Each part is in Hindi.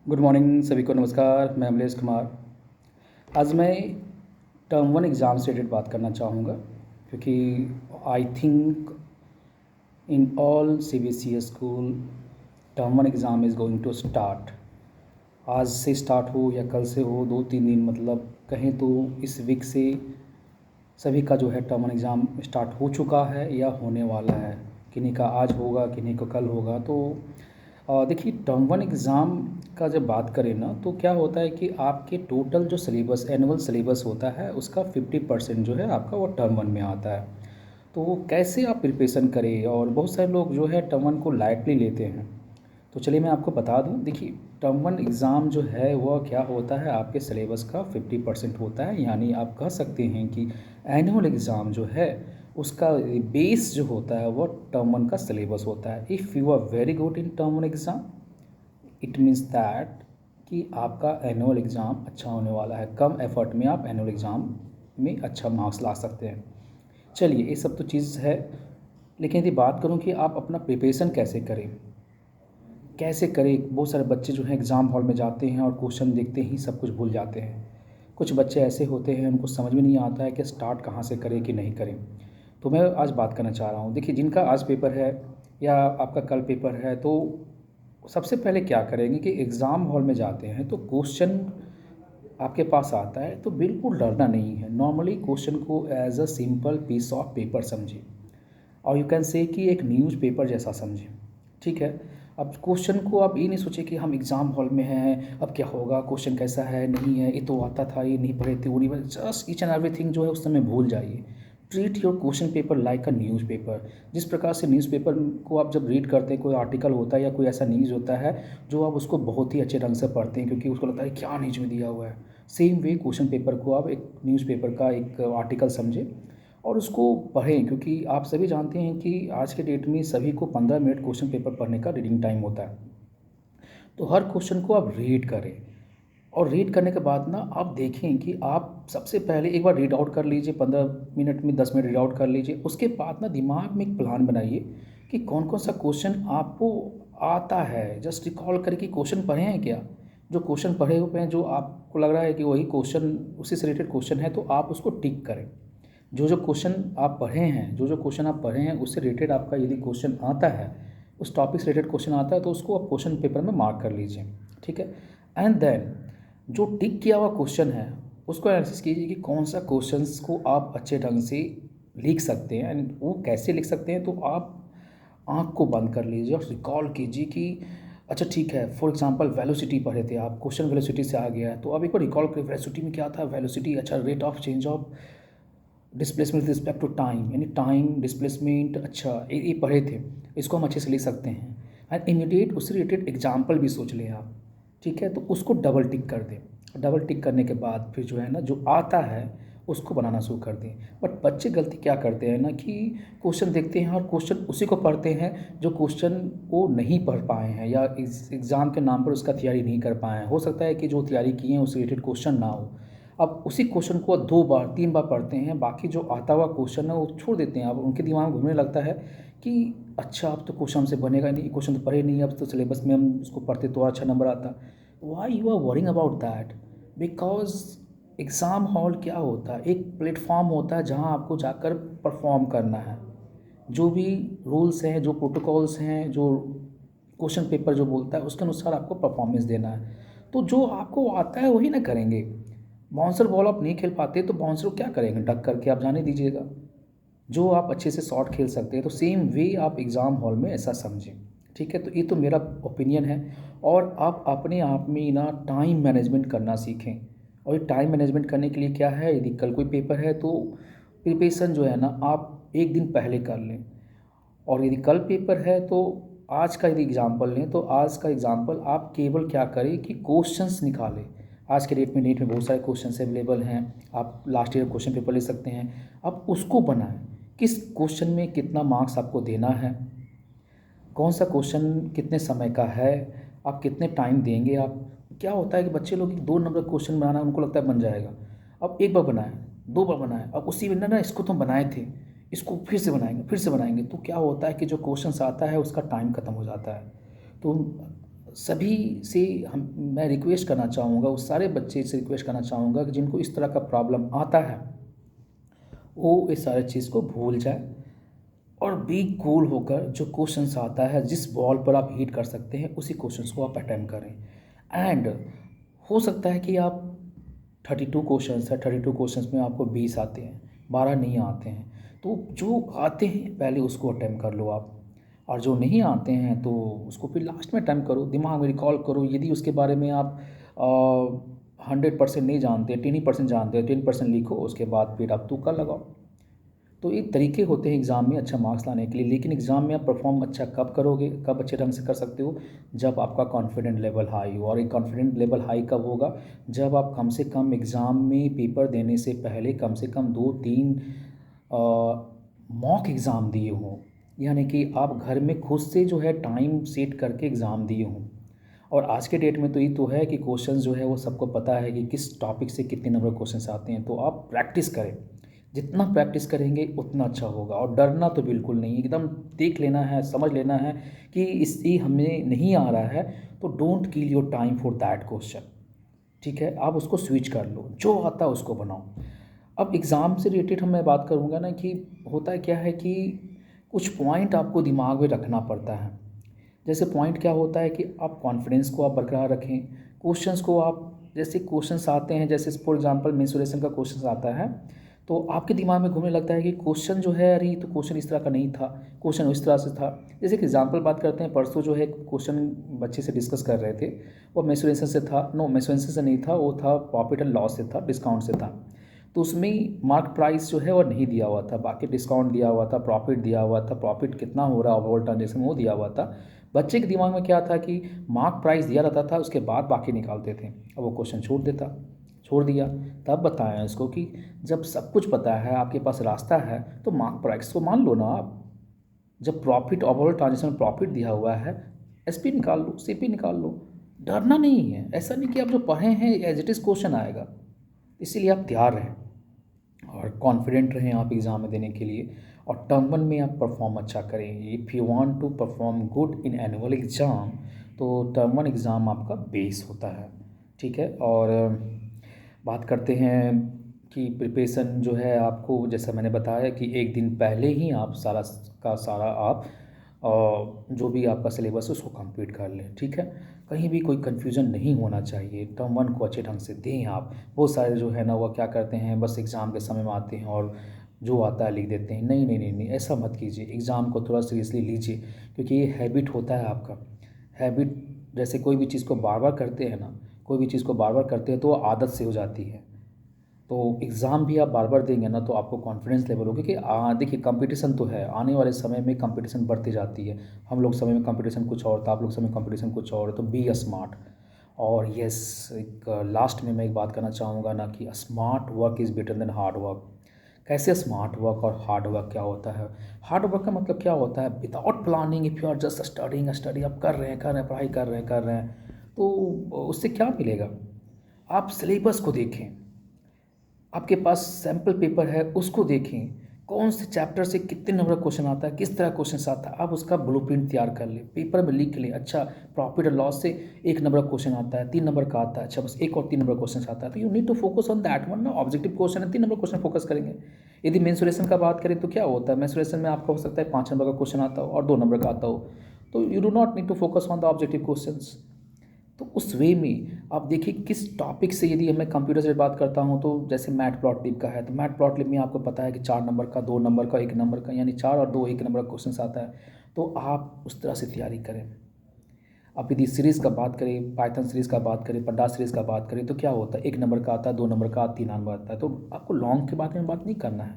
गुड मॉर्निंग सभी को नमस्कार। मैं अमलेश कुमार। आज मैं टर्म वन एग्ज़ाम से रिलेटेड बात करना चाहूँगा, क्योंकि I think in all CBSE school term one exam is going to start. आज से स्टार्ट हो या कल से हो, 2-3 दिन मतलब कहें तो इस वीक से सभी का जो है टर्म वन एग्ज़ाम स्टार्ट हो चुका है या होने वाला है। किन्हीं का आज होगा, किन्हीं को कल होगा। तो देखिए, टर्म वन एग्ज़ाम का जब बात करें ना, तो क्या होता है कि आपके टोटल जो सिलेबस एनुअल सिलेबस होता है उसका 50% जो है आपका वो टर्म वन में आता है। तो कैसे आप प्रिपरेशन करें, और बहुत सारे लोग जो है टर्म वन को लाइटली लेते हैं। तो चलिए मैं आपको बता दूं। देखिए, टर्म वन एग्ज़ाम जो है वह क्या होता है, आपके सिलेबस का 50% होता है। यानी आप कह सकते हैं कि एनुअल एग्ज़ाम जो है उसका बेस जो होता है वह टर्म वन का सिलेबस होता है। If you are very good in term one exam, it means that कि आपका एनुअल एग्ज़ाम अच्छा होने वाला है। कम एफर्ट में आप एनुअल एग्ज़ाम में अच्छा मार्क्स ला सकते हैं। चलिए, ये सब तो चीज़ है, लेकिन यदि बात करूं कि आप अपना प्रिपरेशन कैसे करें। बहुत सारे बच्चे जो हैं एग्ज़ाम हॉल में जाते हैं और क्वेश्चन देखते ही सब कुछ भूल जाते हैं। कुछ बच्चे ऐसे होते हैं उनको समझ में नहीं आता है कि स्टार्ट कहाँ से करें कि नहीं करें। तो मैं आज बात करना चाह रहा हूँ। देखिए, जिनका आज पेपर है या आपका कल पेपर है, तो सबसे पहले क्या करेंगे कि एग्ज़ाम हॉल में जाते हैं तो क्वेश्चन आपके पास आता है तो बिल्कुल डरना नहीं है। नॉर्मली क्वेश्चन को as a simple piece of paper समझिए, और यू कैन से कि एक न्यूज़ पेपर जैसा समझें। ठीक है। अब क्वेश्चन को आप ये नहीं सोचे कि हम एग्ज़ाम हॉल में हैं, अब क्या होगा, क्वेश्चन कैसा है, नहीं है, ये तो आता था, ये नहीं पढ़े थे, वो नहीं पढ़े। जस्ट ईच एंड एवरीथिंग जो है उस समय भूल जाइए। Treat your question paper like a news paper. जिस प्रकार से न्यूज़ पेपर को आप जब रीड करते हैं, कोई आर्टिकल होता है या कोई ऐसा न्यूज़ होता है जो आप उसको बहुत ही अच्छे ढंग से पढ़ते हैं, क्योंकि उसको लगता है क्या न्यूज़ में दिया हुआ है। सेम वे क्वेश्चन पेपर को आप एक न्यूज़ पेपर का एक आर्टिकल समझें और उसको पढ़ें, क्योंकि आप सभी जानते हैं कि आज के डेट में सभी को 15 मिनट क्वेश्चन पेपर पढ़ने का रीडिंग टाइम होता है। तो हर क्वेश्चन को आप रीड करें, और रीड करने के बाद ना आप देखें कि आप सबसे पहले एक बार रीड आउट कर लीजिए, 15 मिनट में 10 मिनट रीड आउट कर लीजिए। उसके बाद ना दिमाग में एक प्लान बनाइए कि कौन कौन सा क्वेश्चन आपको आता है। जस्ट रिकॉल करें कि क्वेश्चन पढ़े हैं क्या। जो क्वेश्चन पढ़े हुए हैं, जो आपको लग रहा है कि वही क्वेश्चन उसी से रिलेटेड क्वेश्चन है, तो आप उसको टिक करें। जो क्वेश्चन आप पढ़े हैं, जो क्वेश्चन आप पढ़े हैं उससे रिलेटेड आपका यदि क्वेश्चन आता है, उस टॉपिक से रिलेटेड क्वेश्चन आता है, तो उसको आप क्वेश्चन पेपर में मार्क कर लीजिए। ठीक है। एंड देन जो टिक किया हुआ क्वेश्चन है उसको एनालिसिस कीजिए कि कौन सा क्वेश्चंस को आप अच्छे ढंग से लिख सकते हैं। एंड वो कैसे लिख सकते हैं, तो आप आँख को बंद कर लीजिए और रिकॉल कीजिए कि अच्छा ठीक है, फॉर एग्जांपल वेलोसिटी पढ़े थे आप, क्वेश्चन वेलोसिटी से आ गया है, तो अब एक बार रिकॉल करें वेलोसिटी में क्या था। वेलोसिटी, अच्छा, rate of change of displacement with respect to time, यानी टाइम डिस्प्लेसमेंट, अच्छा ये पढ़े थे, इसको हम अच्छे से लिख सकते हैं। एंड इमीडिएट उससे रिलेटेड एग्जाम्पल भी सोच लें आप। ठीक है, तो उसको डबल टिक कर दें। डबल टिक करने के बाद फिर जो है ना, जो आता है उसको बनाना शुरू कर दें। बट बच्चे गलती क्या करते हैं ना कि क्वेश्चन देखते हैं और क्वेश्चन उसी को पढ़ते हैं जो क्वेश्चन वो नहीं पढ़ पाए हैं, या एग्ज़ाम के नाम पर उसका तैयारी नहीं कर पाए हैं। हो सकता है कि जो तैयारी की है उससे रिलेटेड क्वेश्चन ना हो। अब उसी क्वेश्चन को 2 बार 3 बार पढ़ते हैं, बाकी जो आता हुआ क्वेश्चन है वो छोड़ देते हैं। अब उनके दिमाग में घूमने लगता है कि अच्छा, अब तो क्वेश्चन हमसे बनेगा नहीं, क्वेश्चन तो पढ़े नहीं, अब तो सिलेबस में हम उसको पढ़ते तो अच्छा नंबर आता। Why you are worrying about that? Because exam hall क्या होता है, एक प्लेटफॉर्म होता है जहाँ आपको जाकर परफॉर्म करना है। जो भी रूल्स हैं, जो प्रोटोकॉल्स हैं, जो क्वेश्चन पेपर जो बोलता है उसके अनुसार आपको परफॉर्मेंस देना है। तो जो आपको आता है वही ना करेंगे। बाउंसर बॉल आप नहीं खेल पाते तो बाउंसर को क्या करेंगे, डक करके आप जाने दीजिएगा। जो आप अच्छे से शॉट खेल सकते हैं, तो सेम वे आप एग्ज़ाम हॉल में ऐसा समझें। ठीक है, तो ये तो मेरा ओपिनियन है। और आप अपने आप में ना टाइम मैनेजमेंट करना सीखें। और ये टाइम मैनेजमेंट करने के लिए क्या है, यदि कल कोई पेपर है तो प्रिपरेशन जो है ना आप एक दिन पहले कर लें। और यदि कल पेपर है तो आज का यदि एग्जाम्पल लें, तो आज का एग्जाम्पल आप केवल क्या करें कि क्वेश्चंस निकालें। आज के डेट में नेट में बहुत सारे क्वेश्चंस अवेलेबल हैं, आप लास्ट ईयर क्वेश्चन पेपर ले सकते हैं। आप उसको बनाएं, किस क्वेश्चन में कितना मार्क्स आपको देना है, कौन सा क्वेश्चन कितने समय का है, आप कितने टाइम देंगे। आप क्या होता है कि बच्चे लोग 2 नंबर का क्वेश्चन बनाना उनको लगता है बन जाएगा। अब एक बार बनाए, 2 बार बनाए, अब उसी में ना इसको तो हम बनाए थे, इसको फिर से बनाएंगे, फिर से बनाएंगे, तो क्या होता है कि जो क्वेश्चन आता है उसका टाइम ख़त्म हो जाता है। तो सभी से हम मैं रिक्वेस्ट करना चाहूँगा, उस सारे बच्चे से रिक्वेस्ट करना चाहूँगा कि जिनको इस तरह का प्रॉब्लम आता है वो इस सारे चीज़ को भूल जाए और बी कूल होकर जो क्वेश्चंस आता है, जिस बॉल पर आप हिट कर सकते हैं उसी क्वेश्चंस को आप अटेम्प्ट करें। एंड हो सकता है कि आप 32 क्वेश्चंस है, 32 क्वेश्चंस में आपको 20 आते हैं, 12 नहीं आते हैं, तो जो आते हैं पहले उसको अटेम्प्ट कर लो आप, और जो नहीं आते हैं तो उसको फिर लास्ट में अटेम्प्ट करो, दिमाग में रिकॉल करो। यदि उसके बारे में आप 100% नहीं जानते, 10% जानते हो, 10% लिखो, उसके बाद फिर आप तुक्का लगाओ। तो ये तरीके होते हैं एग्ज़ाम में अच्छा मार्क्स लाने के लिए। लेकिन एग्ज़ाम में आप परफॉर्म अच्छा कब करोगे, कब अच्छे ढंग से कर सकते हो, जब आपका कॉन्फिडेंट लेवल हाई हो। और एक कॉन्फिडेंट लेवल हाई कब होगा, जब आप कम से कम एग्ज़ाम में पेपर देने से पहले कम से कम 2-3 मॉक एग्ज़ाम दिए हों, यानी कि आप घर में खुद से जो है टाइम सेट करके एग्ज़ाम दिए हों। और आज के डेट में तो ये तो है कि क्वेश्चंस जो है वो सबको पता है कि किस टॉपिक से कितने नंबर क्वेश्चंस आते हैं, तो आप प्रैक्टिस करें। जितना प्रैक्टिस करेंगे उतना अच्छा होगा। और डरना तो बिल्कुल नहीं, एकदम देख लेना है, समझ लेना है कि इससे हमें नहीं आ रहा है, तो don't kill your time for that question. ठीक है, आप उसको स्विच कर लो, जो आता है उसको बनाओ। अब एग्ज़ाम से रिलेटेड मैं बात करूँगा ना कि होता क्या है कि कुछ पॉइंट आपको दिमाग में रखना पड़ता है। जैसे पॉइंट क्या होता है कि आप कॉन्फिडेंस को आप बरकरार रखें, क्वेश्चंस को आप, जैसे क्वेश्चंस आते हैं, जैसे फॉर एग्जांपल मेंसुरेशन का क्वेश्चन आता है, तो आपके दिमाग में घूमने लगता है कि क्वेश्चन जो है, अरे तो क्वेश्चन इस तरह का नहीं था, क्वेश्चन इस तरह से था। जैसे कि एग्जांपल बात करते हैं, परसों जो है क्वेश्चन बच्चे से डिस्कस कर रहे थे, वो मेंसुरेशन से था, नो मेंसुरेशन से नहीं था, वो था प्रॉफिट एंड लॉस से था, डिस्काउंट से था। तो उसमें मार्क प्राइस जो है वो नहीं दिया हुआ था, बाकी डिस्काउंट दिया हुआ था, प्रॉफिट दिया हुआ था, प्रॉफिट कितना हो रहा है ओवरऑल ट्रांजेक्शन वो दिया हुआ था। बच्चे के दिमाग में क्या था कि मार्क प्राइस दिया रहता था, उसके बाद बाकी निकालते थे। अब वो क्वेश्चन छोड़ दिया। तब बताया इसको कि जब सब कुछ पता है, आपके पास रास्ता है, तो मार्क प्राइस को मान लो ना आप। जब प्रॉफिट ओवरऑल ट्रांजेक्शन में प्रॉफिट दिया हुआ है, एसपी निकाल लो, सीपी निकाल लो। डरना नहीं है, ऐसा नहीं कि आप जो पढ़े हैं एज इट इज़ क्वेश्चन आएगा। इसीलिए आप तैयार रहें और कॉन्फिडेंट रहें आप एग्ज़ाम में देने के लिए, और टर्म वन में आप परफॉर्म अच्छा करें। If you want to perform good in annual exam, तो टर्म वन एग्ज़ाम आपका बेस होता है। ठीक है, और बात करते हैं कि प्रिपरेशन जो है आपको, जैसा मैंने बताया कि एक दिन पहले ही आप सारा का सारा आप जो भी आपका सिलेबस है उसको कंप्लीट कर लें। ठीक है, कहीं भी कोई कन्फ्यूज़न नहीं होना चाहिए, टर्म वन को अच्छे ढंग से दें आप। बहुत सारे जो है ना वो क्या करते हैं, बस एग्ज़ाम के समय में आते हैं और जो आता है लिख देते हैं। नहीं नहीं नहीं नहीं, ऐसा मत कीजिए, एग्ज़ाम को थोड़ा सीरियसली लीजिए, क्योंकि ये हैबिट होता है आपका। हैबिट, जैसे कोई भी चीज़ को बार बार करते हैं ना, कोई भी चीज़ को बार बार करते हैं तो वो आदत से हो जाती है। तो एग्ज़ाम भी आप बार बार देंगे ना, तो आपको कॉन्फिडेंस लेवल होगा कि देखिए कंपटीशन तो है, आने वाले समय में कंपटीशन बढ़ती जाती है। हम लोग समय में कंपटीशन कुछ और था, आप लोग समय में कंपटीशन कुछ और है, तो बी अ स्मार्ट। और यस, एक लास्ट में मैं एक बात करना चाहूँगा ना कि smart work is better than hard work. कैसे स्मार्ट वर्क और हार्ड वर्क क्या होता है? हार्ड वर्क का मतलब क्या होता है? Without planning, if you are just study, आप कर रहे हैं, पढ़ाई कर रहे हैं, तो उससे क्या मिलेगा? आप सिलेबस को देखें, आपके पास सैम्पल पेपर है उसको देखें, कौन से चैप्टर से कितने नंबर का क्वेश्चन आता है, किस तरह क्वेश्चन आता है, आप उसका ब्लूप्रिंट तैयार कर लें, पेपर में लिख लें। अच्छा, प्रॉफिट और लॉस से 1 नंबर का क्वेश्चन आता है, 3 नंबर का आता है, अच्छा बस 1 और 3 नंबर क्वेश्चन आता है, तो you need to focus on that one ना। ऑब्जेक्टिव क्वेश्चन है, 3 नंबर क्वेश्चन फोकस करेंगे। यदि मेंसुरेशन का बात करें तो क्या होता है, मेंसुरेशन में आपका हो सकता है 5 नंबर का क्वेश्चन आता हो और 2 नंबर का आता हो, तो you do not need to focus on the objective questions. तो उस वे में आप देखिए किस टॉपिक से, यदि मैं कंप्यूटर से बात करता हूँ तो जैसे मैटप्लॉटलिब का है, तो मैटप्लॉटलिब में आपको पता है कि 4 नंबर का, 2 नंबर का, 1 नंबर का, यानी 4 और 2 1 नंबर का क्वेश्चन आता है। तो आप उस तरह से तैयारी करें। अब यदि सीरीज़ का बात करें, पाइथन सीरीज़ का बात करें, पंडा सीरीज़ का बात करें, तो क्या होता है, 1 नंबर का आता है, 2 नंबर का, 3 नंबर आता है, तो आपको लॉन्ग के बारे में बात नहीं करना है।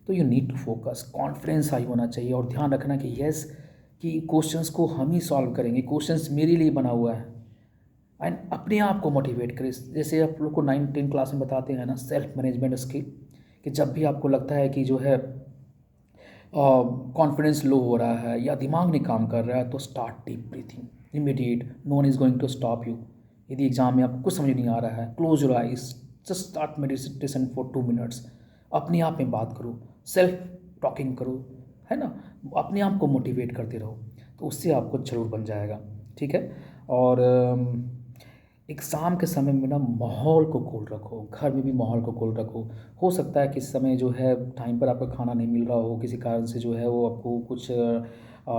तो you need to focus, confidence high होना चाहिए, और ध्यान रखना कि यस, कि क्वेश्चंस को हम ही सॉल्व करेंगे, क्वेश्चंस मेरे लिए बना हुआ है। एंड अपने आप को मोटिवेट करें, जैसे आप लोग को 9-10 क्लास में बताते हैं ना सेल्फ मैनेजमेंट स्किल, कि जब भी आपको लगता है कि जो है कॉन्फिडेंस लो हो रहा है या दिमाग नहीं काम कर रहा है, तो start deep breathing immediate, no one is going to stop you. यदि एग्जाम में आपको कुछ समझ नहीं आ रहा है, close your eyes, just start meditation for 2 minutes. अपने आप में बात करो, सेल्फ टॉकिंग करो, है ना, अपने आप को मोटिवेट करते रहो, तो उससे आपको जरूर बन जाएगा। ठीक है, और एग्ज़ाम के समय में ना माहौल को कूल रखो, घर में भी माहौल को कूल रखो। हो सकता है कि इस समय जो है टाइम पर आपका खाना नहीं मिल रहा हो, किसी कारण से जो है वो आपको कुछ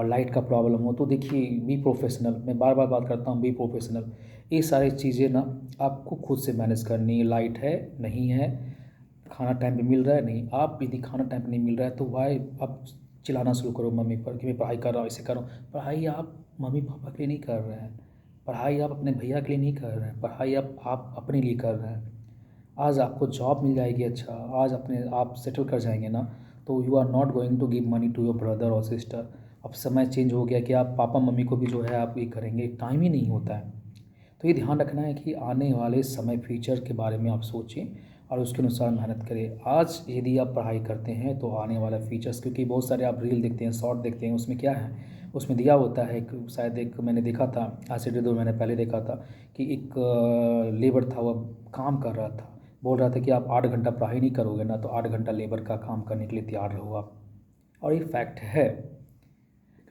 लाइट का प्रॉब्लम हो, तो देखिए बी प्रोफेशनल, मैं बार बार बात करता हूँ बी प्रोफेशनल। ये सारी चीज़ें ना आपको खुद से मैनेज करनी है। लाइट है, नहीं है, खाना टाइम पे मिल रहा है, नहीं, आप यदि खाना टाइम पे नहीं मिल रहा है तो वाई आप चिल्लाना शुरू करो मम्मी पर कि मैं पढ़ाई कर रहा हूँ, ऐसे कर रहा हूँ। पढ़ाई आप मम्मी पापा के लिए नहीं कर रहे हैं, पढ़ाई आप अपने भैया के लिए नहीं कर रहे हैं, पढ़ाई आप अपने लिए कर रहे हैं। आज आपको जॉब मिल जाएगी, अच्छा आज अपने आप सेटल कर जाएंगे ना, तो you are not going to give money to your brother और सिस्टर। अब समय चेंज हो गया कि आप पापा मम्मी को भी जो है आप ये करेंगे, टाइम ही नहीं होता है। तो ये ध्यान रखना है कि आने वाले समय फ्यूचर के बारे में आप सोचें और उसके अनुसार मेहनत करें। आज यदि आप पढ़ाई करते हैं तो आने वाला फ्यूचर्स, क्योंकि बहुत सारे आप रील देखते हैं, शॉर्ट देखते हैं, उसमें क्या है, उसमें दिया होता है एक, शायद एक मैंने देखा था, आज से 1.5 महीने पहले देखा था कि एक लेबर था, वो काम कर रहा था, बोल रहा था कि आप 8 घंटा पढ़ाई नहीं करोगे ना तो 8 घंटा लेबर का काम करने के लिए तैयार रहो आप। और ये फैक्ट है,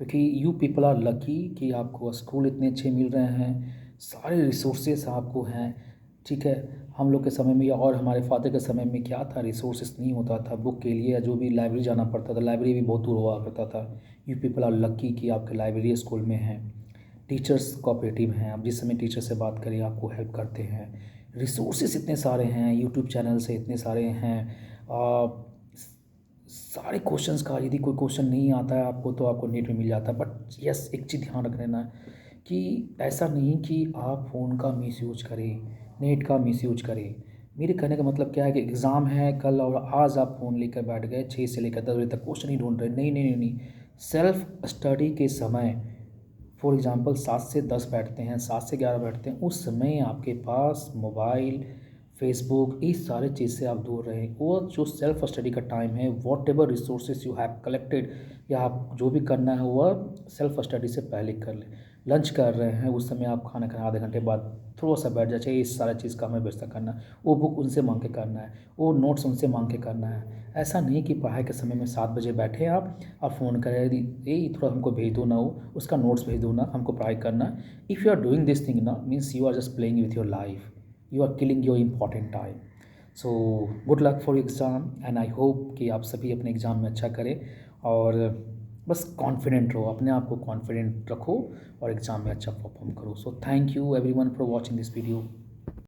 क्योंकि यू पीपल आर लकी कि आपको स्कूल इतने अच्छे मिल रहे हैं, सारे रिसोर्सेस आपको हैं। ठीक है, हम लोग के समय में और हमारे फादर के समय में क्या था, रिसोर्सेस नहीं होता था बुक के लिए, या जो भी लाइब्रेरी जाना पड़ता था, लाइब्रेरी भी बहुत दूर हुआ करता था। यू पीपल आर लकी कि आपके लाइब्रेरी स्कूल में हैं, टीचर्स कोऑपरेटिव हैं, आप जिस समय टीचर से बात करें आपको हेल्प करते हैं, रिसोर्सेस इतने सारे हैं, यूट्यूब चैनल से इतने सारे हैं। सारे क्वेश्चंस का, यदि कोई क्वेश्चन नहीं आता है आपको तो आपको नेट में मिल जाता है। बट यस, एक चीज़ ध्यान रख लेना कि ऐसा नहीं कि आप फ़ोन का मिसयूज करें, नेट का मिसयूज करें। मेरे कहने का मतलब क्या है कि एग्ज़ाम है कल और आज आप फ़ोन लेकर बैठ गए, 6 से लेकर 10 बजे तक क्वेश्चन ही ढूंढ रहे, नहीं नहीं नहीं नहीं। सेल्फ स्टडी के समय, फॉर एग्ज़ाम्पल 7 से 10 बैठते हैं, 7 से 11 बैठते हैं, उस समय आपके पास मोबाइल, फेसबुक, इस सारे चीज़ से आप दूर रहें। वो जो सेल्फ स्टडी का टाइम है, whatever resources you have collected, या आप जो भी करना है वह सेल्फ स्टडी से पहले कर लें। लंच कर रहे हैं उस समय आप खाना खाने आधे घंटे बाद थोड़ा सा बैठ जाए, चाहिए इस सारा चीज़ का हमें व्यवस्था करना है, वो बुक उनसे मांग के करना है, वो नोट्स उनसे मांग के करना है। ऐसा नहीं कि पढ़ाई के समय में 7 बजे बैठे आप और फ़ोन करें, ये थोड़ा हमको भेज दो ना, वो उसका नोट्स भेज दो ना, हमको पढ़ाई करना है। If you are doing this thing ना, means you are just playing with your life, you are killing your important time. So good luck for exam and I hope कि आप सभी अपने एग्ज़ाम में अच्छा करें, और बस कॉन्फिडेंट रहो, अपने आप को कॉन्फिडेंट रखो और एग्ज़ाम में अच्छा परफॉर्म करो। So thank you everyone for watching this video.